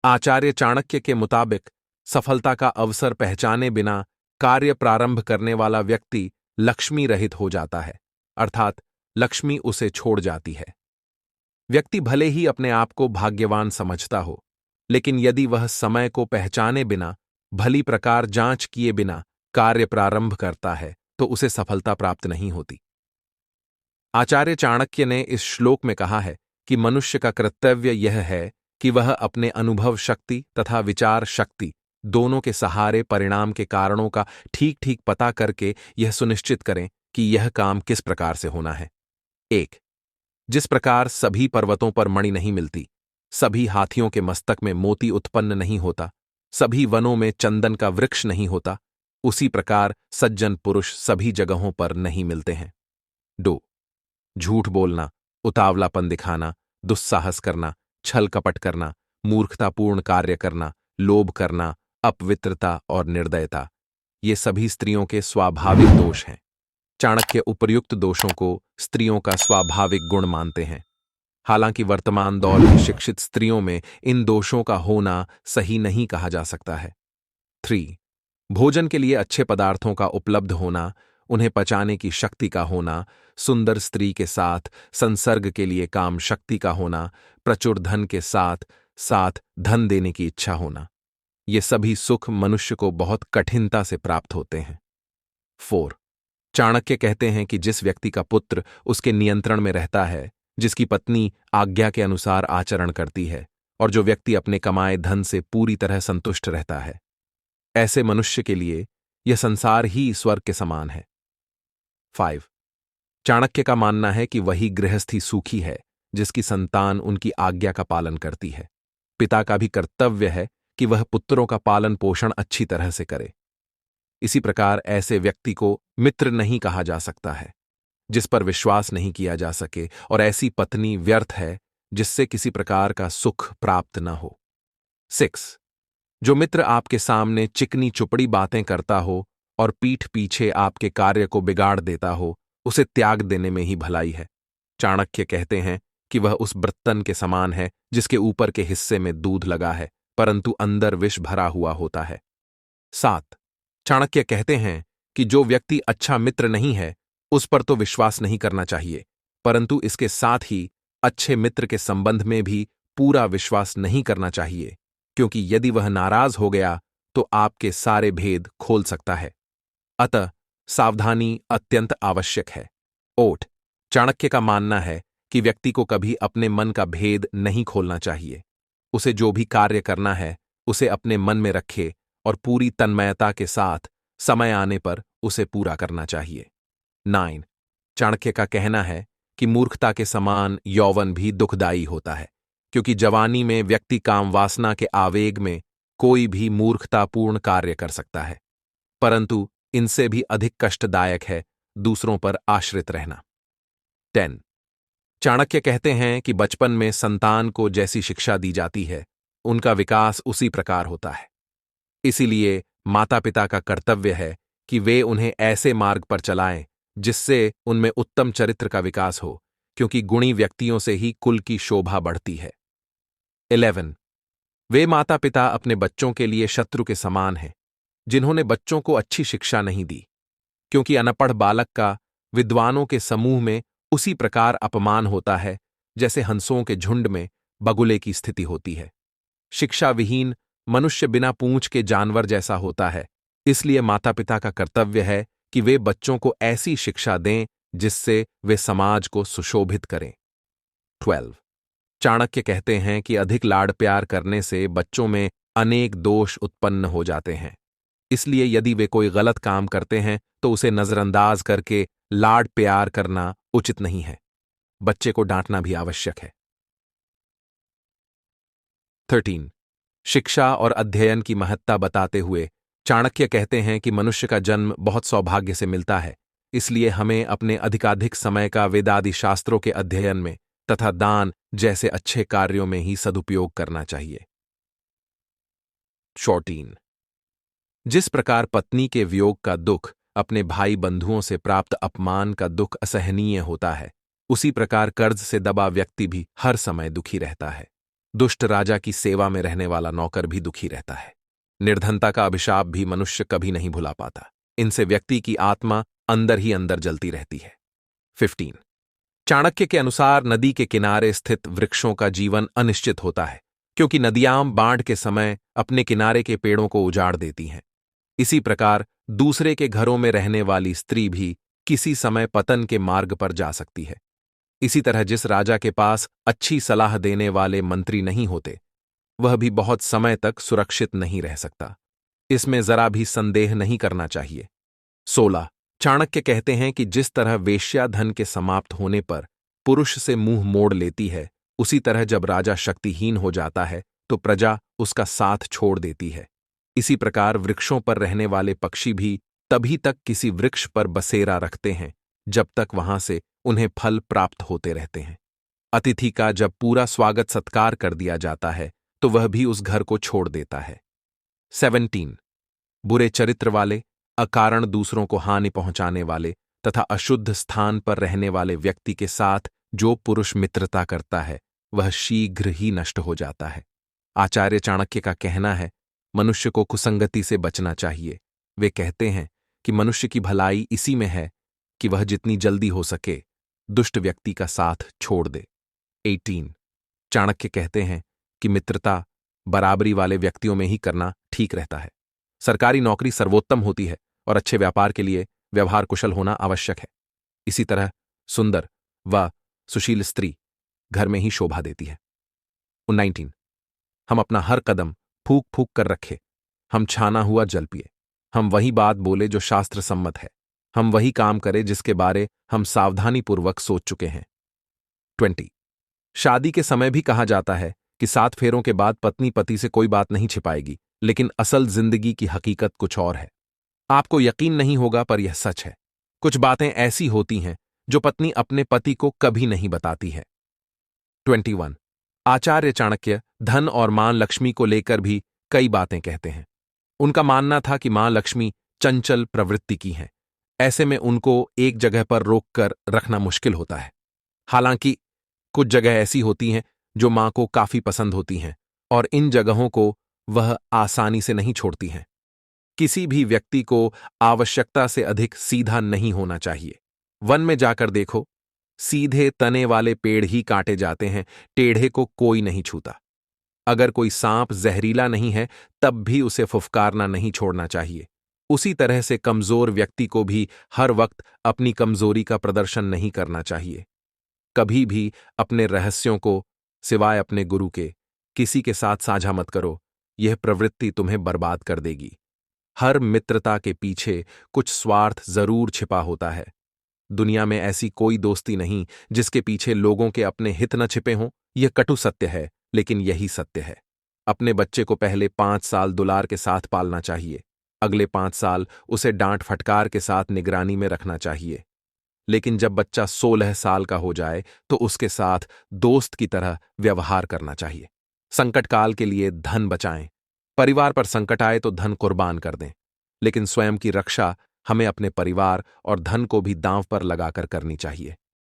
आचार्य चाणक्य के मुताबिक सफलता का अवसर पहचाने बिना कार्य प्रारंभ करने वाला व्यक्ति लक्ष्मी रहित हो जाता है, अर्थात लक्ष्मी उसे छोड़ जाती है। व्यक्ति भले ही अपने आप को भाग्यवान समझता हो, लेकिन यदि वह समय को पहचाने बिना, भली प्रकार जांच किए बिना कार्य प्रारंभ करता है तो उसे सफलता प्राप्त नहीं होती। आचार्य चाणक्य ने इस श्लोक में कहा है कि मनुष्य का कर्तव्य यह है कि वह अपने अनुभव शक्ति तथा विचार शक्ति दोनों के सहारे परिणाम के कारणों का ठीक ठीक पता करके यह सुनिश्चित करें कि यह काम किस प्रकार से होना है। 1. जिस प्रकार सभी पर्वतों पर मणि नहीं मिलती, सभी हाथियों के मस्तक में मोती उत्पन्न नहीं होता, सभी वनों में चंदन का वृक्ष नहीं होता, उसी प्रकार सज्जन पुरुष सभी जगहों पर नहीं मिलते हैं। 2. झूठ बोलना, उतावलापन दिखाना, दुस्साहस करना, छल कपट करना, मूर्खतापूर्ण कार्य करना, लोभ करना, अपवित्रता और निर्दयता, ये सभी स्त्रियों के स्वाभाविक दोष हैं। चाणक्य उपर्युक्त दोषों को स्त्रियों का स्वाभाविक गुण मानते हैं। हालांकि वर्तमान दौर की शिक्षित स्त्रियों में इन दोषों का होना सही नहीं कहा जा सकता है। 3. भोजन के लिए अच्छे पदार्थों का उपलब्ध होना, उन्हें पचाने की शक्ति का होना, सुंदर स्त्री के साथ संसर्ग के लिए काम शक्ति का होना, प्रचुर धन के साथ साथ धन देने की इच्छा होना, ये सभी सुख मनुष्य को बहुत कठिनता से प्राप्त होते हैं। 4. चाणक्य कहते हैं कि जिस व्यक्ति का पुत्र उसके नियंत्रण में रहता है, जिसकी पत्नी आज्ञा के अनुसार आचरण करती है और जो व्यक्ति अपने कमाए धन से पूरी तरह संतुष्ट रहता है, ऐसे मनुष्य के लिए यह संसार ही स्वर्ग के समान है। 5. चाणक्य का मानना है कि वही गृहस्थी सुखी है जिसकी संतान उनकी आज्ञा का पालन करती है। पिता का भी कर्तव्य है कि वह पुत्रों का पालन पोषण अच्छी तरह से करे। इसी प्रकार ऐसे व्यक्ति को मित्र नहीं कहा जा सकता है जिस पर विश्वास नहीं किया जा सके, और ऐसी पत्नी व्यर्थ है जिससे किसी प्रकार का सुख प्राप्त न हो। 6. जो मित्र आपके सामने चिकनी चुपड़ी बातें करता हो और पीठ पीछे आपके कार्य को बिगाड़ देता हो, उसे त्याग देने में ही भलाई है। चाणक्य कहते हैं कि वह उस बर्तन के समान है जिसके ऊपर के हिस्से में दूध लगा है परंतु अंदर विष भरा हुआ होता है। 7. चाणक्य कहते हैं कि जो व्यक्ति अच्छा मित्र नहीं है उस पर तो विश्वास नहीं करना चाहिए, परंतु इसके साथ ही अच्छे मित्र के संबंध में भी पूरा विश्वास नहीं करना चाहिए, क्योंकि यदि वह नाराज हो गया तो आपके सारे भेद खोल सकता है। अतः सावधानी अत्यंत आवश्यक है। 8. चाणक्य का मानना है कि व्यक्ति को कभी अपने मन का भेद नहीं खोलना चाहिए। उसे जो भी कार्य करना है उसे अपने मन में रखे और पूरी तन्मयता के साथ समय आने पर उसे पूरा करना चाहिए। 9. चाणक्य का कहना है कि मूर्खता के समान यौवन भी दुखदायी होता है, क्योंकि जवानी में व्यक्ति काम वासना के आवेग में कोई भी मूर्खतापूर्ण कार्य कर सकता है, परंतु इनसे भी अधिक कष्टदायक है दूसरों पर आश्रित रहना। 10. चाणक्य कहते हैं कि बचपन में संतान को जैसी शिक्षा दी जाती है उनका विकास उसी प्रकार होता है। इसीलिए माता पिता का कर्तव्य है कि वे उन्हें ऐसे मार्ग पर चलाएं जिससे उनमें उत्तम चरित्र का विकास हो, क्योंकि गुणी व्यक्तियों से ही कुल की शोभा बढ़ती है। 11. वे माता पिता अपने बच्चों के लिए शत्रु के समान हैं जिन्होंने बच्चों को अच्छी शिक्षा नहीं दी, क्योंकि अनपढ़ बालक का विद्वानों के समूह में उसी प्रकार अपमान होता है जैसे हंसों के झुंड में बगुले की स्थिति होती है। शिक्षा विहीन मनुष्य बिना पूंछ के जानवर जैसा होता है, इसलिए माता पिता का कर्तव्य है कि वे बच्चों को ऐसी शिक्षा दें जिससे वे समाज को सुशोभित करें। 12. चाणक्य कहते हैं कि अधिक लाड प्यार करने से बच्चों में अनेक दोष उत्पन्न हो जाते हैं, इसलिए यदि वे कोई गलत काम करते हैं तो उसे नजरअंदाज करके लाड प्यार करना उचित नहीं है। बच्चे को डांटना भी आवश्यक है। 13. शिक्षा और अध्ययन की महत्ता बताते हुए चाणक्य कहते हैं कि मनुष्य का जन्म बहुत सौभाग्य से मिलता है, इसलिए हमें अपने अधिकाधिक समय का वेदादि शास्त्रों के अध्ययन में तथा दान जैसे अच्छे कार्यों में ही सदुपयोग करना चाहिए। 14. जिस प्रकार पत्नी के वियोग का दुख अपने भाई बंधुओं से प्राप्त अपमान का दुख असहनीय होता है, उसी प्रकार कर्ज से दबा व्यक्ति भी हर समय दुखी रहता है। दुष्ट राजा की सेवा में रहने वाला नौकर भी दुखी रहता है। निर्धनता का अभिशाप भी मनुष्य कभी नहीं भुला पाता। इनसे व्यक्ति की आत्मा अंदर ही अंदर जलती रहती है। 15 चाणक्य के अनुसार नदी के किनारे स्थित वृक्षों का जीवन अनिश्चित होता है, क्योंकि नदियां बाढ़ के समय अपने किनारे के पेड़ों को उजाड़ देती हैं। इसी प्रकार दूसरे के घरों में रहने वाली स्त्री भी किसी समय पतन के मार्ग पर जा सकती है। इसी तरह जिस राजा के पास अच्छी सलाह देने वाले मंत्री नहीं होते, वह भी बहुत समय तक सुरक्षित नहीं रह सकता। इसमें जरा भी संदेह नहीं करना चाहिए। 16 चाणक्य कहते हैं कि जिस तरह वेश्या धन के समाप्त होने पर पुरुष से मुंह मोड़ लेती है, उसी तरह जब राजा शक्तिहीन हो जाता है तो प्रजा उसका साथ छोड़ देती है। इसी प्रकार वृक्षों पर रहने वाले पक्षी भी तभी तक किसी वृक्ष पर बसेरा रखते हैं जब तक वहां से उन्हें फल प्राप्त होते रहते हैं। अतिथि का जब पूरा स्वागत सत्कार कर दिया जाता है तो वह भी उस घर को छोड़ देता है। 17 बुरे चरित्र वाले, अकारण दूसरों को हानि पहुंचाने वाले तथा अशुद्ध स्थान पर रहने वाले व्यक्ति के साथ जो पुरुष मित्रता करता है वह शीघ्र ही नष्ट हो जाता है। आचार्य चाणक्य का कहना है, मनुष्य को कुसंगति से बचना चाहिए। वे कहते हैं कि मनुष्य की भलाई इसी में है कि वह जितनी जल्दी हो सके दुष्ट व्यक्ति का साथ छोड़ दे। 18 चाणक्य कहते हैं कि मित्रता बराबरी वाले व्यक्तियों में ही करना ठीक रहता है। सरकारी नौकरी सर्वोत्तम होती है और अच्छे व्यापार के लिए व्यवहार कुशल होना आवश्यक है। इसी तरह सुंदर व सुशील स्त्री घर में ही शोभा देती है। 19 हम अपना हर कदम फूक फूक कर रखे, हम छाना हुआ जल पिए, हम वही बात बोले जो शास्त्र सम्मत है, हम वही काम करें जिसके बारे हम सावधानीपूर्वक सोच चुके हैं। 20 शादी के समय भी कहा जाता है कि 7 फेरों के बाद पत्नी पति से कोई बात नहीं छिपाएगी, लेकिन असल जिंदगी की हकीकत कुछ और है। आपको यकीन नहीं होगा पर यह सच है। कुछ बातें ऐसी होती हैं जो पत्नी अपने पति को कभी नहीं बताती है। 21 आचार्य चाणक्य धन और मां लक्ष्मी को लेकर भी कई बातें कहते हैं। उनका मानना था कि मां लक्ष्मी चंचल प्रवृत्ति की हैं, ऐसे में उनको एक जगह पर रोककर रखना मुश्किल होता है। हालांकि कुछ जगह ऐसी होती हैं जो मां को काफी पसंद होती हैं और इन जगहों को वह आसानी से नहीं छोड़ती हैं। किसी भी व्यक्ति को आवश्यकता से अधिक सीधा नहीं होना चाहिए। वन में जाकर देखो, सीधे तने वाले पेड़ ही काटे जाते हैं, टेढ़े को कोई नहीं छूता। अगर कोई सांप जहरीला नहीं है तब भी उसे फुफकारना नहीं छोड़ना चाहिए। उसी तरह से कमजोर व्यक्ति को भी हर वक्त अपनी कमजोरी का प्रदर्शन नहीं करना चाहिए। कभी भी अपने रहस्यों को सिवाय अपने गुरु के किसी के साथ साझा मत करो, यह प्रवृत्ति तुम्हें बर्बाद कर देगी। हर मित्रता के पीछे कुछ स्वार्थ जरूर छिपा होता है। दुनिया में ऐसी कोई दोस्ती नहीं जिसके पीछे लोगों के अपने हित न छिपे हों। यह कटु सत्य है, लेकिन यही सत्य है। अपने बच्चे को पहले 5 साल दुलार के साथ पालना चाहिए, अगले 5 साल उसे डांट फटकार के साथ निगरानी में रखना चाहिए। लेकिन जब बच्चा 16 साल का हो जाए तो उसके साथ दोस्त की तरह व्यवहार करना चाहिए। संकट काल के लिए धन बचाएं, परिवार पर संकट आए तो धन कुर्बान कर दें, लेकिन स्वयं की रक्षा हमें अपने परिवार और धन को भी दांव पर लगाकर करनी चाहिए।